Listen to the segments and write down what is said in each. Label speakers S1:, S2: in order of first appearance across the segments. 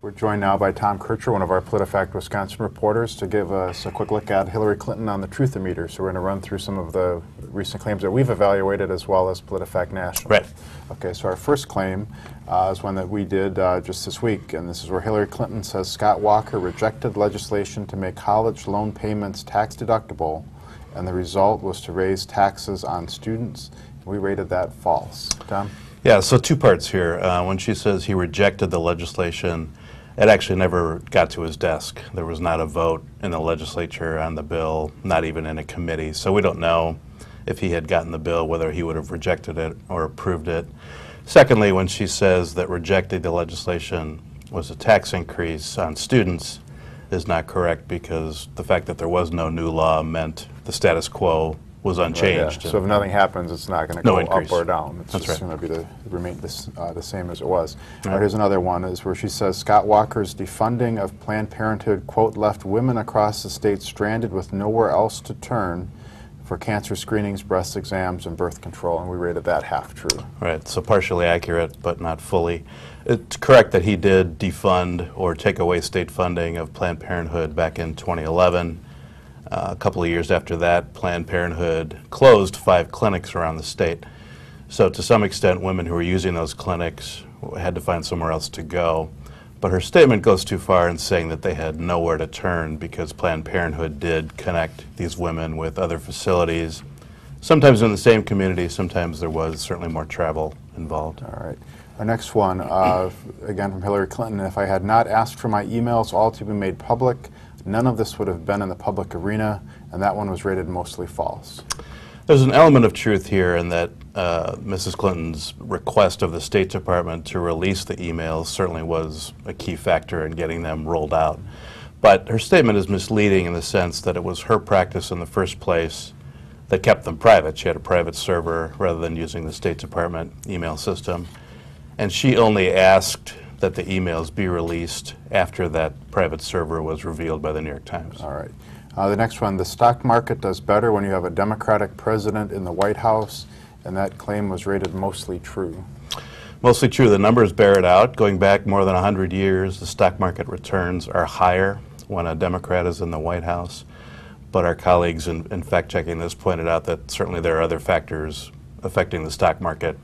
S1: We're joined now by Tom Kertscher, one of our PolitiFact Wisconsin reporters, to give us a quick look at Hillary Clinton on the Truthometer. So we're going to run through some of the recent claims that we've evaluated, as well as PolitiFact National.
S2: Right.
S1: Okay, so our first claim is one that we did just this week, and this is where Hillary Clinton says Scott Walker rejected legislation to make college loan payments tax deductible, and the result was to raise taxes on students. We rated that false. Tom?
S2: Yeah, so two parts here. When she says he rejected the legislation, it actually never got to his desk. There was not a vote in the legislature on the bill, not even in a committee. So we don't know if he had gotten the bill, whether he would have rejected it or approved it. Secondly, when she says that rejecting the legislation was a tax increase on students is not correct, because the fact that there was no new law meant the status quo was unchanged.
S1: Right, yeah. So if nothing happens, it's not going to go up or down. It's just going to be remain the same as it was. All right, here's another one, is where she says Scott Walker's defunding of Planned Parenthood, quote, left women across the state stranded with nowhere else to turn for cancer screenings, breast exams, and birth control, and we rated that half true.
S2: Right, so partially accurate, but not fully. It's correct that he did defund or take away state funding of Planned Parenthood back in 2011. A couple of years after that, Planned Parenthood closed 5 clinics around the state. So to some extent, women who were using those clinics had to find somewhere else to go. But her statement goes too far in saying that they had nowhere to turn, because Planned Parenthood did connect these women with other facilities, sometimes in the same community, sometimes there was certainly more travel involved.
S1: All right. Our next one, again from Hillary Clinton, if I had not asked for my emails all to be made public, none of this would have been in the public arena, and that one was rated mostly false.
S2: There's an element of truth here in that Mrs. Clinton's request of the State Department to release the emails certainly was a key factor in getting them rolled out. But her statement is misleading in the sense that it was her practice in the first place that kept them private. She had a private server rather than using the State Department email system. And she only asked that the emails be released after that private server was revealed by the New York Times.
S1: All right. The next one, the stock market does better when you have a Democratic president in the White House, and that claim was rated mostly true.
S2: Mostly true. The numbers bear it out. Going back more than 100 years, the stock market returns are higher when a Democrat is in the White House. But our colleagues in fact-checking this pointed out that certainly there are other factors affecting the stock market: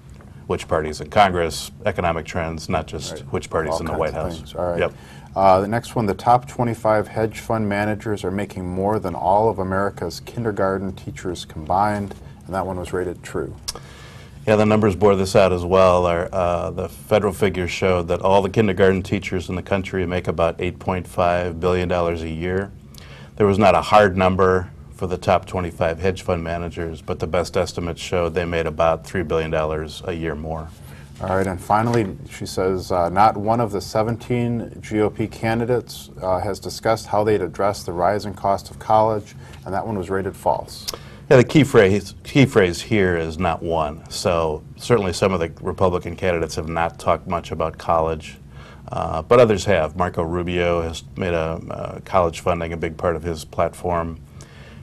S2: which parties in Congress, economic trends, not just which parties in the White House.
S1: All right.
S2: Yep.
S1: The next one, the top 25 hedge fund managers are making more than all of America's kindergarten teachers combined, and that one was rated true.
S2: Yeah, the numbers bore this out as well. The federal figures showed that all the kindergarten teachers in the country make about $8.5 billion a year. There was not a hard number for the top 25 hedge fund managers, but the best estimates showed they made about $3 billion a year more.
S1: All right, and finally, she says not one of the 17 GOP candidates has discussed how they'd address the rising cost of college, and that one was rated false.
S2: Yeah, the key phrase here is not one. So certainly some of the Republican candidates have not talked much about college, but others have. Marco Rubio has made college funding a big part of his platform.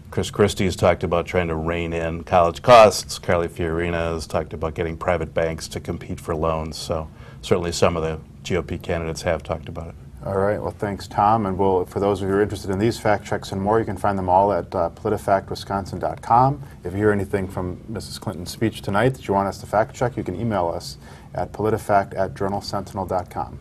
S2: Chris Christie has talked about trying to rein in college costs. Carly Fiorina has talked about getting private banks to compete for loans. So certainly some of the GOP candidates have talked about it.
S1: All right. Well, thanks, Tom. And for those of you who are interested in these fact checks and more, you can find them all at PolitiFactWisconsin.com. If you hear anything from Mrs. Clinton's speech tonight that you want us to fact check, you can email us at PolitiFact@JournalSentinel.com.